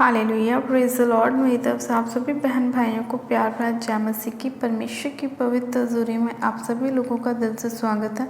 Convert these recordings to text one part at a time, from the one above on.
Hallelujah, praise the Lord. मेरी तरफ से आप सभी बहन भाइयों को प्यार भरा जय मसीह की परमेश्वर की पवित्र हज़ूरी में आप सभी लोगों का दिल से स्वागत है।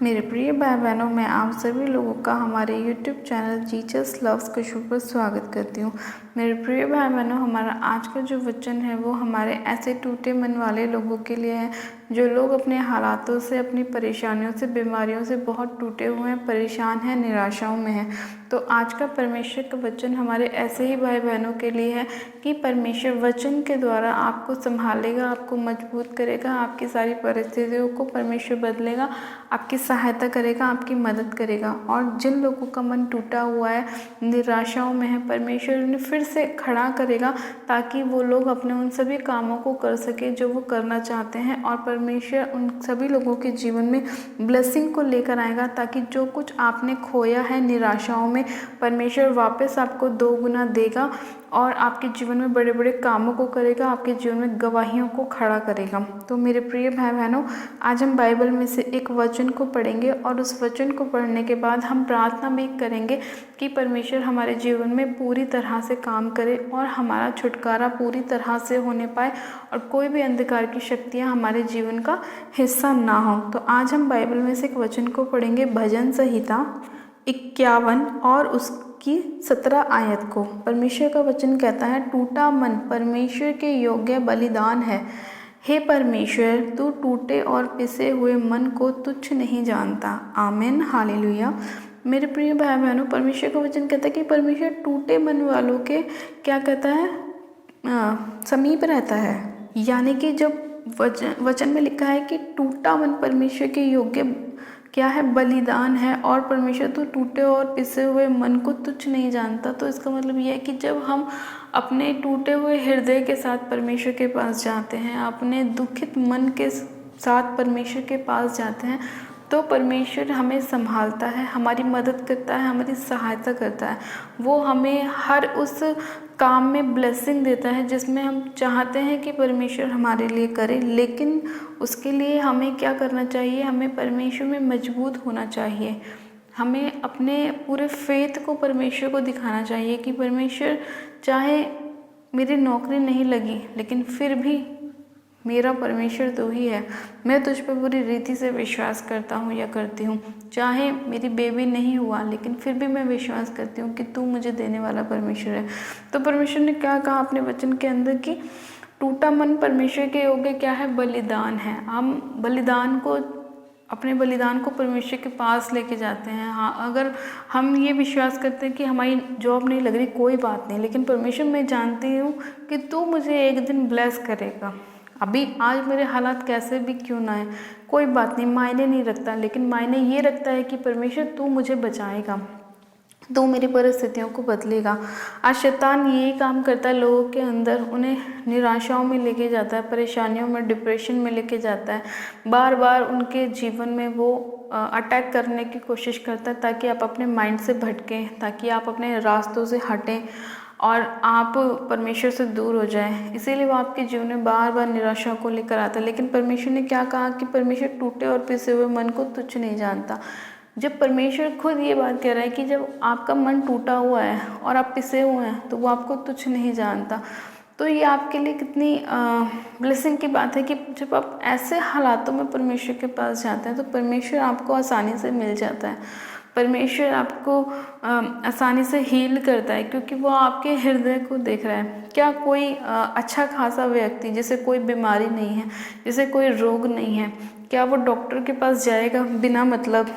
मेरे प्रिय भाई बहनों, मैं आप सभी लोगों का हमारे यूट्यूब चैनल जीसस लव्स कुशु पर स्वागत करती हूँ। मेरे प्रिय भाई बहनों, हमारा आज का जो वचन है वो हमारे ऐसे टूटे मन वाले लोगों के लिए है जो लोग अपने हालातों से, अपनी परेशानियों से, बीमारियों से बहुत टूटे हुए हैं, परेशान हैं, निराशाओं में हैं। तो आज का परमेश्वर का वचन हमारे ऐसे ही भाई बहनों के लिए है कि परमेश्वर वचन के द्वारा आपको संभालेगा, आपको मजबूत करेगा, आपकी सारी परिस्थितियों को परमेश्वर बदलेगा, आपकी सहायता करेगा, आपकी मदद करेगा। और जिन लोगों का मन टूटा हुआ है, निराशाओं में है, परमेश्वर उन्हें फिर से खड़ा करेगा ताकि वो लोग अपने उन सभी कामों को कर सके जो वो करना चाहते हैं। और परमेश्वर उन सभी लोगों के जीवन में ब्लेसिंग को लेकर आएगा ताकि जो कुछ आपने खोया है निराशाओं में, परमेश्वर वापस आपको 2 गुना देगा और आपके जीवन में बड़े बड़े कामों को करेगा, आपके जीवन में गवाहियों को खड़ा करेगा। तो मेरे प्रिय भाई बहनों, आज हम बाइबल में से एक वचन को पढ़ेंगे और उस वचन को पढ़ने के बाद हम प्रार्थना भी करेंगे कि परमेश्वर हमारे जीवन में पूरी तरह से काम करे और हमारा छुटकारा पूरी तरह से होने पाए और कोई भी अंधकार की शक्तियाँ हमारे जीवन का हिस्सा ना हो। तो आज हम बाइबल में से एक वचन को पढ़ेंगे, भजन संहिता 51 और उसकी 17 आयत को। परमेश्वर का वचन कहता है, टूटा मन परमेश्वर के योग्य बलिदान है। हे परमेश्वर, तू टूटे और पिसे हुए मन को तुच्छ नहीं जानता। आमीन, हालेलुया। मेरे प्रिय भाई बहनों, परमेश्वर का वचन कहता है कि परमेश्वर टूटे मन वालों के क्या कहता है, समीप रहता है। यानी कि जब वचन में लिखा है कि टूटा मन परमेश्वर के योग्य क्या है, बलिदान है, और परमेश्वर तो टूटे और पिसे हुए मन को तुच्छ नहीं जानता। तो इसका मतलब यह है कि जब हम अपने टूटे हुए हृदय के साथ परमेश्वर के पास जाते हैं, अपने दुखित मन के साथ परमेश्वर के पास जाते हैं, तो परमेश्वर हमें संभालता है, हमारी मदद करता है, हमारी सहायता करता है। वो हमें हर उस काम में ब्लेसिंग देता है जिसमें हम चाहते हैं कि परमेश्वर हमारे लिए करे। लेकिन उसके लिए हमें क्या करना चाहिए, हमें परमेश्वर में मजबूत होना चाहिए। हमें अपने पूरे फेथ को परमेश्वर को दिखाना चाहिए कि परमेश्वर, चाहे मेरी नौकरी नहीं लगी लेकिन फिर भी मेरा परमेश्वर तू ही है। मैं तुझ पर पूरी रीति से विश्वास करता हूँ या करती हूँ। चाहे मेरी बेबी नहीं हुआ लेकिन फिर भी मैं विश्वास करती हूँ कि तू मुझे देने वाला परमेश्वर है। तो परमेश्वर ने क्या कहा अपने वचन के अंदर कि टूटा मन परमेश्वर के योग्य क्या है, बलिदान है। हम अपने बलिदान को परमेश्वर के पास लेके जाते हैं। हाँ, अगर हम ये विश्वास करते हैं कि हमारी जॉब नहीं लग रही, कोई बात नहीं, लेकिन परमेश्वर, मैं जानती हूँ कि तू मुझे एक दिन ब्लेस करेगा। अभी आज मेरे हालात कैसे भी क्यों ना है, कोई बात नहीं, मायने नहीं रखता, लेकिन मायने ये रखता है कि परमेश्वर तू मुझे बचाएगा, तू मेरी परिस्थितियों को बदलेगा। आज शैतान यही काम करता है लोगों के अंदर, उन्हें निराशाओं में लेके जाता है, परेशानियों में, डिप्रेशन में लेके जाता है। बार बार उनके जीवन में वो अटैक करने की कोशिश करता है ताकि आप अपने माइंड से भटकें, ताकि आप अपने रास्तों से हटें और आप परमेश्वर से दूर हो जाएं। इसीलिए वो आपके जीवन में बार बार निराशा को लेकर आता है। लेकिन परमेश्वर ने क्या कहा कि परमेश्वर टूटे और पिसे हुए मन को तुच्छ नहीं जानता। जब परमेश्वर खुद ये बात कह रहा है कि जब आपका मन टूटा हुआ है और आप पिसे हुए हैं तो वो आपको तुच्छ नहीं जानता, तो ये आपके लिए कितनी ब्लेसिंग की बात है कि जब आप ऐसे हालातों में परमेश्वर के पास जाते हैं तो परमेश्वर आपको आसानी से मिल जाता है। परमेश्वर आपको आसानी से हील करता है क्योंकि वो आपके हृदय को देख रहा है। क्या कोई अच्छा खासा व्यक्ति जिसे कोई बीमारी नहीं है, जिसे कोई रोग नहीं है, क्या वो डॉक्टर के पास जाएगा बिना मतलब?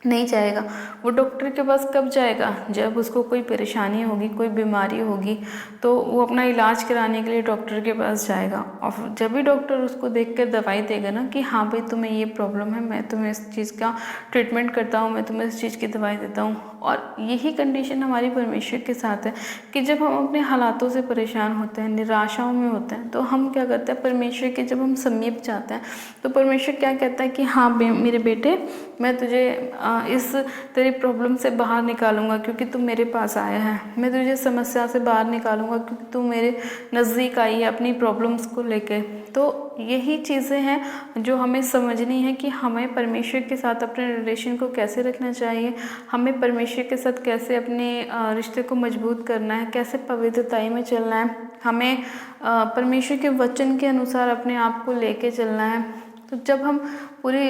नहीं जाएगा। वो डॉक्टर के पास कब जाएगा? जब उसको कोई परेशानी होगी, कोई बीमारी होगी, तो वो अपना इलाज कराने के लिए डॉक्टर के पास जाएगा। और जब भी डॉक्टर उसको देखकर दवाई देगा ना कि हाँ भाई तुम्हें ये प्रॉब्लम है, मैं तुम्हें इस चीज़ का ट्रीटमेंट करता हूँ, मैं तुम्हें इस चीज़ की दवाई देता हूँ। और यही कंडीशन हमारी परमेश्वर के साथ है कि जब हम अपने हालातों से परेशान होते हैं, निराशाओं में होते हैं, तो हम क्या करते हैं, परमेश्वर के जब हम समीप जाते हैं तो परमेश्वर क्या कहता है कि हाँ मेरे बेटे, मैं तुझे इस तेरी प्रॉब्लम से बाहर निकालूंगा क्योंकि तू मेरे पास आया है। मैं तुझे समस्या से बाहर निकालूंगा क्योंकि तू मेरे नज़दीक आई है अपनी प्रॉब्लम्स को लेके। तो यही चीज़ें हैं जो हमें समझनी है कि हमें परमेश्वर के साथ अपने रिलेशन को कैसे रखना चाहिए, हमें परमेश्वर परमेश्वर के साथ कैसे अपने रिश्ते को मजबूत करना है, कैसे पवित्रताई में चलना है, हमें परमेश्वर के वचन के अनुसार अपने आप को लेके चलना है। तो जब हम पूरी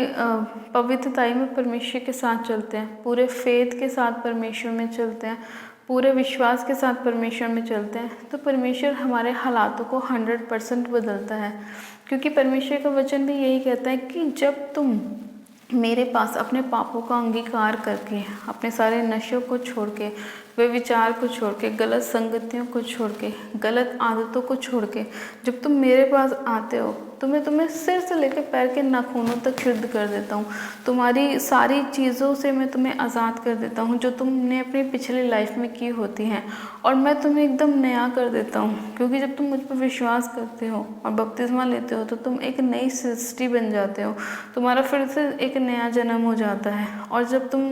पवित्रताई में परमेश्वर के साथ चलते हैं, पूरे फेथ के साथ परमेश्वर में चलते हैं, पूरे विश्वास के साथ परमेश्वर में चलते हैं, तो परमेश्वर हमारे हालातों को 100% बदलता है। क्योंकि परमेश्वर का वचन भी यही कहता है कि जब तुम मेरे पास अपने पापों का अंगीकार करके, अपने सारे नशों को छोड़ के, वे विचार को छोड़ के, गलत संगतियों को छोड़ के, गलत आदतों को छोड़ के जब तुम मेरे पास आते हो तो मैं तुम्हें सिर से लेकर पैर के नाखूनों तक शुद्ध कर देता हूँ। तुम्हारी सारी चीज़ों से मैं तुम्हें आज़ाद कर देता हूँ जो तुमने अपनी पिछली लाइफ में की होती हैं, और मैं तुम्हें एकदम नया कर देता हूँ। क्योंकि जब तुम मुझ पर विश्वास करते हो और बपतिस्मा लेते हो तो तुम एक नई सृष्टि बन जाते हो, तुम्हारा फिर से एक नया जन्म हो जाता है। और जब तुम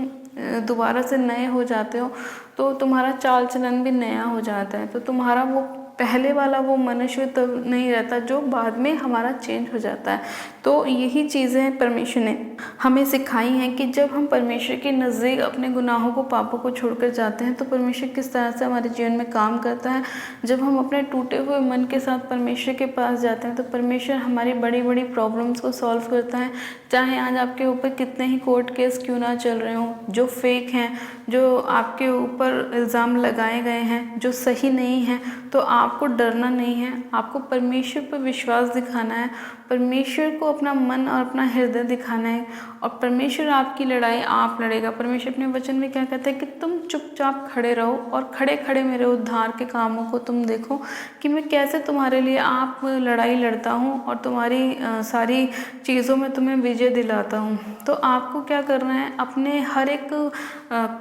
दोबारा से नए हो जाते हो तो तुम्हारा चाल चलन भी नया हो जाता है। तो तुम्हारा वो पहले वाला वो मनुष्य तब नहीं रहता जो बाद में हमारा चेंज हो जाता है। तो यही चीज़ें परमेश्वर ने हमें सिखाई हैं कि जब हम परमेश्वर के नज़दीक अपने गुनाहों को, पापों को छोड़कर जाते हैं तो परमेश्वर किस तरह से हमारे जीवन में काम करता है। जब हम अपने टूटे हुए मन के साथ परमेश्वर के पास जाते हैं तो परमेश्वर हमारी बड़ी बड़ी प्रॉब्लम्स को सॉल्व करता है। चाहे आज आपके ऊपर कितने ही कोर्ट केस क्यों ना चल रहे हों, जो फेक हैं, जो आपके ऊपर इल्ज़ाम लगाए गए हैं, जो सही नहीं हैं, तो आपको डरना नहीं है। आपको परमेश्वर पर विश्वास दिखाना है, परमेश्वर को अपना मन और अपना हृदय दिखाना है, और परमेश्वर आपकी लड़ाई आप लड़ेगा। परमेश्वर अपने वचन में क्या कहता है कि तुम चुपचाप खड़े रहो और खड़े खड़े मेरे उद्धार के कामों को तुम देखो कि मैं कैसे तुम्हारे लिए आप लड़ाई लड़ता हूँ और तुम्हारी सारी चीज़ों में तुम्हें विजय दिलाता हूँ। तो आपको क्या करना है, अपने हर एक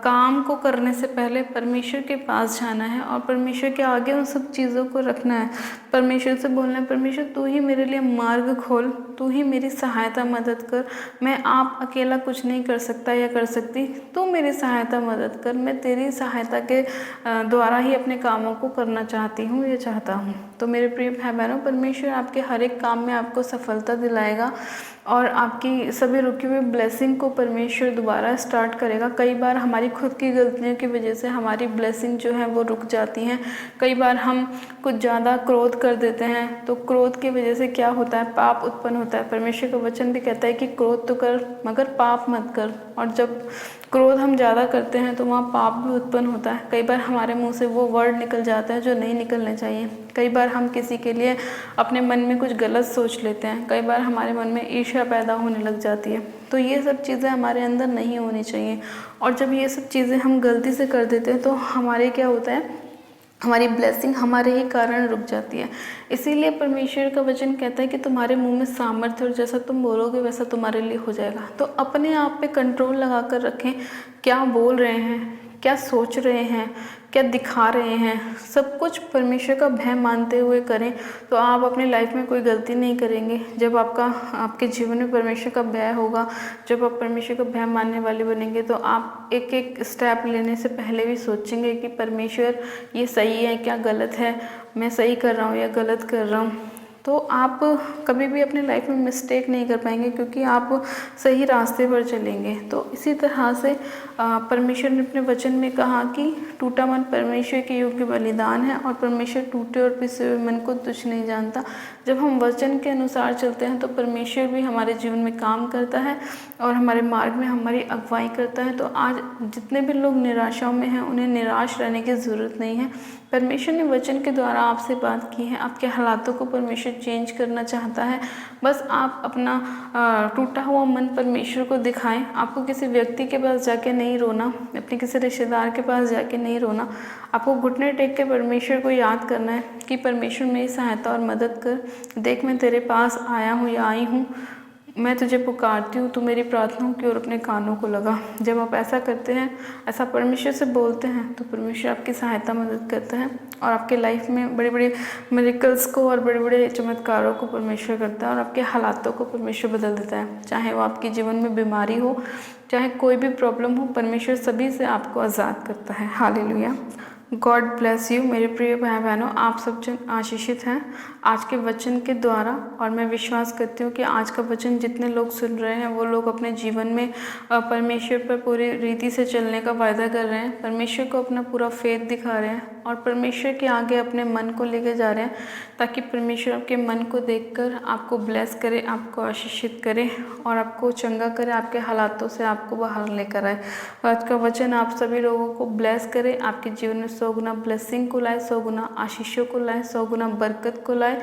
काम को करने से पहले परमेश्वर के पास जाना है और परमेश्वर के आगे उन सब चीज़ों को रखना है। परमेश्वर से बोलना है, परमेश्वर तू ही मेरे लिए मार्ग खोल, तू ही मेरी सहायता मदद कर। मैं आप अकेला कुछ नहीं कर सकता या कर सकती, तू मेरी सहायता मदद कर। मैं तेरी सहायता के द्वारा ही अपने कामों को करना चाहती हूँ या चाहता हूँ। तो मेरे प्रिय भाई बहनों, परमेश्वर आपके हर एक काम में आपको सफलता दिलाएगा और आपकी सभी रुकी हुई ब्लेसिंग को परमेश्वर दोबारा स्टार्ट करेगा। कई बार हमारी खुद की गलतियों की वजह से हमारी ब्लेसिंग जो है वो रुक जाती हैं। कई बार हम कुछ ज़्यादा क्रोध कर देते हैं, तो क्रोध की वजह से क्या होता है, पाप उत्पन्न होता है। परमेश्वर का वचन भी कहता है कि क्रोध तो कर मगर पाप मत कर। और जब क्रोध हम ज़्यादा करते हैं तो वहाँ पाप भी उत्पन्न होता है। कई बार हमारे मुंह से वो वर्ड निकल जाता है जो नहीं निकलने चाहिए। कई बार हम किसी के लिए अपने मन में कुछ गलत सोच लेते हैं। कई बार हमारे मन में ईर्ष्या पैदा होने लग जाती है। तो ये सब चीज़ें हमारे अंदर नहीं होनी चाहिए। और जब ये सब चीज़ें हम गलती से कर देते हैं तो हमारे क्या होता है, हमारी ब्लेसिंग हमारे ही कारण रुक जाती है। इसीलिए परमेश्वर का वचन कहता है कि तुम्हारे मुंह में सामर्थ्य और जैसा तुम बोलोगे वैसा तुम्हारे लिए हो जाएगा। तो अपने आप पे कंट्रोल लगा कर रखें, क्या बोल रहे हैं, क्या सोच रहे हैं, क्या दिखा रहे हैं, सब कुछ परमेश्वर का भय मानते हुए करें तो आप अपनी लाइफ में कोई गलती नहीं करेंगे। जब आपके जीवन में परमेश्वर का भय होगा, जब आप परमेश्वर का भय मानने वाले बनेंगे तो आप एक एक स्टेप लेने से पहले भी सोचेंगे कि परमेश्वर ये सही है क्या गलत है, मैं सही कर रहा हूँ या गलत कर रहा हूँ। तो आप कभी भी अपने लाइफ में मिस्टेक नहीं कर पाएंगे क्योंकि आप सही रास्ते पर चलेंगे। तो इसी तरह से परमेश्वर ने अपने वचन में कहा कि टूटा मन परमेश्वर के योग्य बलिदान है और परमेश्वर टूटे और पिसे हुए मन को तुच्छ नहीं जानता। जब हम वचन के अनुसार चलते हैं तो परमेश्वर भी हमारे जीवन में काम करता है और हमारे मार्ग में हमारी अगुवाई करता है। तो आज जितने भी लोग निराशाओं में हैं उन्हें निराश रहने की ज़रूरत नहीं है। परमेश्वर ने वचन के द्वारा आपसे बात की है, आपके हालातों को परमेश्वर चेंज करना चाहता है। बस आप अपना टूटा हुआ मन परमेश्वर को दिखाएं। आपको किसी व्यक्ति के पास जाके नहीं रोना, अपने किसी रिश्तेदार के पास जाके नहीं रोना। आपको घुटने टेक के परमेश्वर को याद करना है कि परमेश्वर मेरी सहायता और मदद कर, देख मैं तेरे पास आया हूँ या आई हूँ, मैं तुझे पुकारती हूँ, तू मेरी प्रार्थनाओं की ओर अपने कानों को लगा। जब आप ऐसा करते हैं, ऐसा परमेश्वर से बोलते हैं तो परमेश्वर आपकी सहायता मदद करता है और आपके लाइफ में बड़े बड़े मिरेकल्स को और बड़े बड़े चमत्कारों को परमेश्वर करता है और आपके हालातों को परमेश्वर बदल देता है। चाहे वो आपके जीवन में बीमारी हो, चाहे कोई भी प्रॉब्लम हो, परमेश्वर सभी से आपको आज़ाद करता है। हालेलुया। गॉड ब्लेस यू मेरे प्रिय भाई बहनों, आप सब जन आशीषित हैं आज के वचन के द्वारा। और मैं विश्वास करती हूँ कि आज का वचन जितने लोग सुन रहे हैं वो लोग अपने जीवन में परमेश्वर पर पूरी रीति से चलने का वायदा कर रहे हैं, परमेश्वर को अपना पूरा फेथ दिखा रहे हैं और परमेश्वर के आगे अपने मन को लेके जा रहे हैं, ताकि परमेश्वर आपके मन को देखकर आपको ब्लेस करे, आपको आशीषित करे और आपको चंगा करे, आपके हालातों से आपको बाहर लेकर आए। तो आज का वचन आप सभी लोगों को ब्लेस करे, आपके जीवन में 100 गुना ब्लेसिंग को लाए, 100 गुना आशीषों को लाए, 100 गुना बरकत को लाए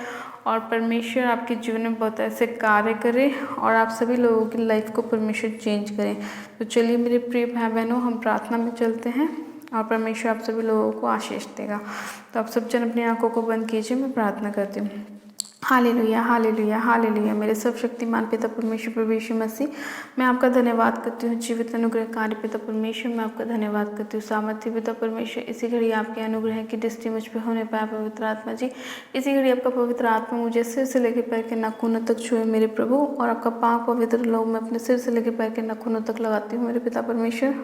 और परमेश्वर आपके जीवन में बहुत ऐसे कार्य करे और आप सभी लोगों की लाइफ को परमेश्वर चेंज करें। तो चलिए मेरे प्रिय भाई बहनों, हम प्रार्थना में चलते हैं और परमेश्वर आप सभी लोगों को आशीष देगा। तो आप सब जन अपनी आंखों को बंद कीजिए, मैं प्रार्थना करती हूँ। Hallelujah hallelujah hallelujah. मेरे सर्वशक्तिमान पिता परमेश्वर प्रभु यीशु मसीह, मैं आपका धन्यवाद करती हूँ। जीवित अनुग्रहकारी पिता परमेश्वर, मैं आपका धन्यवाद करती हूँ। सामर्थ्य पिता परमेश्वर, इसी घड़ी आपके अनुग्रह की दृष्टि मुझ पर होने पाए पवित्र आत्मा जी। इसी घड़ी आपका पवित्र आत्मा मुझे सिर से लेकर पैर के नाखूनों तक छुए मेरे प्रभु, और आपका पाक पवित्र लोग मैं अपने सिर से लेकर पैर के नाखूनों तक लगाती हूँ मेरे पिता परमेश्वर।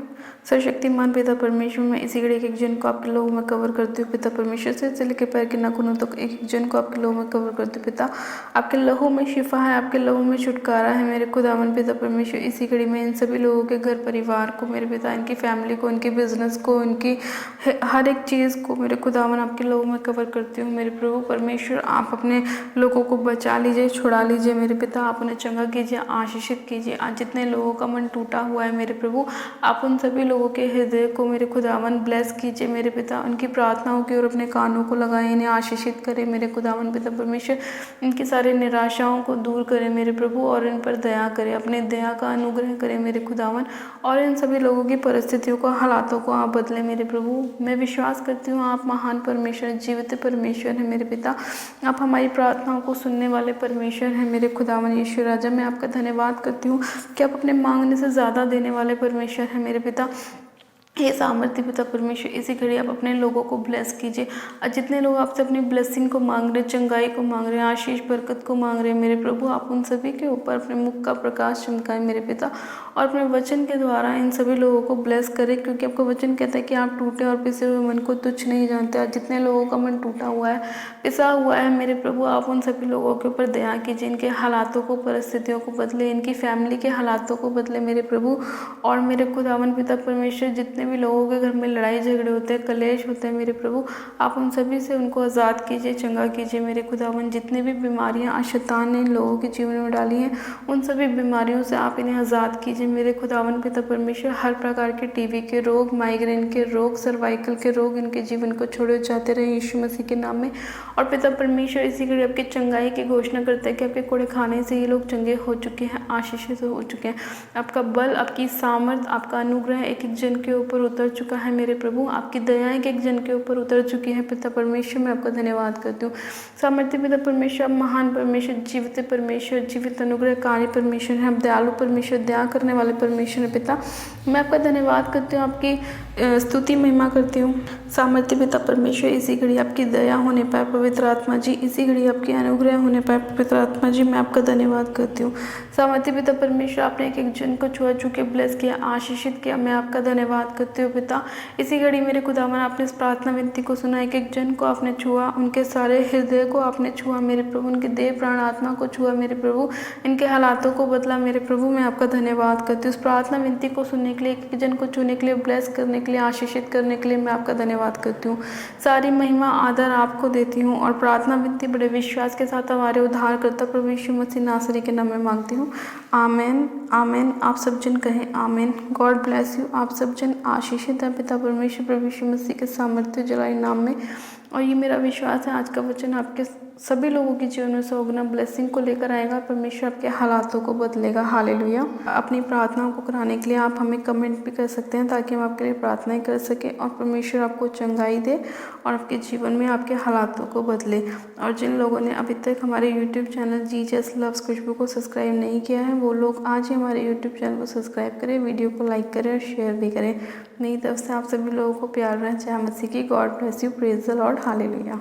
सर्वशक्तिमान पिता परमेश्वर, मैं इसी घड़ी एक जन को आपके लोगों में कवर करती हूँ पिता परमेश्वर। सिर से लेकर पैर के नाखूनों तक एक जन को आपके लोगों में कवर करती हूँ पिता। आपके लहू में शिफा है, आपके लहू में छुटकारा है मेरे खुदावन पिता परमेश्वर। इसी घड़ी में इन सभी लोगों के घर परिवार को मेरे पिता, इनकी फैमिली को, इनके बिजनेस को, इनकी हर एक चीज़ को मेरे खुदावन आपके लोगों में कवर करती हूँ मेरे प्रभु परमेश्वर। आप अपने लोगों को बचा लीजिए, छुड़ा लीजिए मेरे पिता, आप उन्हें चंगा कीजिए, आशीषित कीजिए। आज जितने लोगों का मन टूटा हुआ है मेरे प्रभु, आप उन सभी लोगों के हृदय को मेरे खुदावन ब्लेस कीजिए मेरे पिता। उनकी प्रार्थनाओं की ओर अपने कानों को लगाएं, इन्हें आशीषित करें मेरे खुदावन पिता परमेश्वर। इनकी सारी निराशाओं को दूर करें मेरे प्रभु और इन पर दया करें, अपने दया का अनुग्रह करें मेरे खुदावन। और इन सभी लोगों की परिस्थितियों को, हालातों को आप बदलें मेरे प्रभु। मैं विश्वास करती हूँ आप महान परमेश्वर, जीवित परमेश्वर हैं मेरे पिता। आप हमारी प्रार्थनाओं को सुनने वाले परमेश्वर हैं मेरे खुदावन यीशु राजा। मैं आपका धन्यवाद करती हूँ कि आप अपने मांगने से ज़्यादा देने वाले परमेश्वर हैं मेरे पिता। हे सामर्थ्य पिता परमेश्वर, इसी घड़ी आप अपने लोगों को ब्लेस कीजिए। और जितने लोग आपसे अपनी ब्लेसिंग को मांग रहे, चंगाई को मांग रहे, आशीष बरकत को मांग रहे मेरे प्रभु, आप उन सभी के ऊपर अपने मुख का प्रकाश चमकाएं मेरे पिता और अपने वचन के द्वारा इन सभी लोगों को ब्लेस करें, क्योंकि आपका वचन कहता है कि आप टूटे और पिसे हुए मन को तुच्छ नहीं जानते। और जितने लोगों का मन टूटा हुआ है, पिसा हुआ है मेरे प्रभु, आप उन सभी लोगों के ऊपर दया कीजिए, इनके हालातों को, परिस्थितियों को बदले, इनकी फैमिली के हालातों को बदले मेरे प्रभु। और मेरे खुदावन पिता परमेश्वर, जितने भी लोगों के घर में लड़ाई झगड़े होते हैं, कलेश होते हैं मेरे प्रभु, आप उन सभी से उनको आज़ाद कीजिए, चंगा कीजिए मेरे खुदावन। जितनी भी बीमारियां शैतान ने इन लोगों के जीवन में डाली हैं, उन सभी बीमारियों से आप इन्हें आज़ाद कीजिए मेरे खुदावन पिता परमेश्वर। हर प्रकार के टीबी के रोग, माइग्रेन के रोग, सर्वाइकल के रोग इनके जीवन को छोड़े जाते रहे यीशु मसीह के नाम में। और पिता परमेश्वर, इसी घड़ी आपकी चंगाई की घोषणा करते हैं कि आपके कोड़े खाने से ये लोग चंगे हो चुके हैं, आशीषित हो चुके हैं। आपका बल, आपकी सामर्थ, आपका अनुग्रह एक एक जन के ऊपर उतर चुका है मेरे प्रभु। आपकी दया एक एक जन के ऊपर उतर चुकी है पिता परमेश्वर। मैं आपका धन्यवाद करती हूँ। सामर्थ्य पिता परमेश्वर, आप महान परमेश्वर, जीवित परमेश्वर, जीवित अनुग्रहकारी परमेश्वर है, आप दयालु परमेश्वर, दया करने वाले परमेश्वर है पिता। मैं आपका धन्यवाद करती हूँ, आपकी स्तुति महिमा करती हूँ। सामर्थ्य पिता परमेश्वर, इसी घड़ी आपकी दया होने पाए पवित्र आत्मा जी, इसी घड़ी आपकी अनुग्रह होने पाए पवित्र आत्मा जी, मैं आपका धन्यवाद करती हूँ। सामर्थ्य पिता परमेश्वर, आपने एक एक जन को छुआ छू के ब्लेस किया, आशीषित किया, मैं आपका धन्यवाद करती हूँ पिता। इसी घड़ी मेरे खुदावन, आपने इस प्रार्थना विनती को सुना, एक एक जन को आपने छुआ, उनके सारे हृदय को आपने छुआ मेरे प्रभु, उनके देह प्राण आत्मा को छुआ मेरे प्रभु, इनके हालातों को बदला मेरे प्रभु। मैं आपका धन्यवाद करती हूँ। इस प्रार्थना विनती को सुनने के लिए, एक एक जन को छूने के लिए, ब्लेस करने के लिए, आशीषित करने के लिए मैं आपका धन्यवाद करती हूँ। सारी महिमा आदर आपको देती हूँ और प्रार्थना विनती बड़े विश्वास के साथ हमारे उद्धारकर्ता प्रभु यीशु मसीह नासरी के नाम में मांगती हूँ। आमेन आमेन। आप सब जन कहें आमेन। God bless you. आप सब जन आशीषित हैं पिता परमेश्वर प्रभु यीशु मसीह के सामर्थ्य जलाई नाम में। और ये मेरा विश्वास है आज का वचन आपके सभी लोगों के जीवन में 100 गुना ब्लेसिंग को लेकर आएगा। परमेश्वर आपके हालातों को बदलेगा। हालेलुया। अपनी प्रार्थनाओं को कराने के लिए आप हमें कमेंट भी कर सकते हैं, ताकि हम आपके लिए प्रार्थनाएं कर सकें और परमेश्वर आपको चंगाई दे और आपके जीवन में आपके हालातों को बदले। और जिन लोगों ने अभी तक हमारे यूट्यूब चैनल जीजस लव्स खुशबू को सब्सक्राइब नहीं किया है, वो लोग आज ही हमारे यूट्यूब चैनल को सब्सक्राइब करें, वीडियो को लाइक करें और शेयर भी करें। नई तरफ से आप सभी लोगों को प्यार रहे। जय मसीह की। God bless you. Praise the Lord. Hallelujah.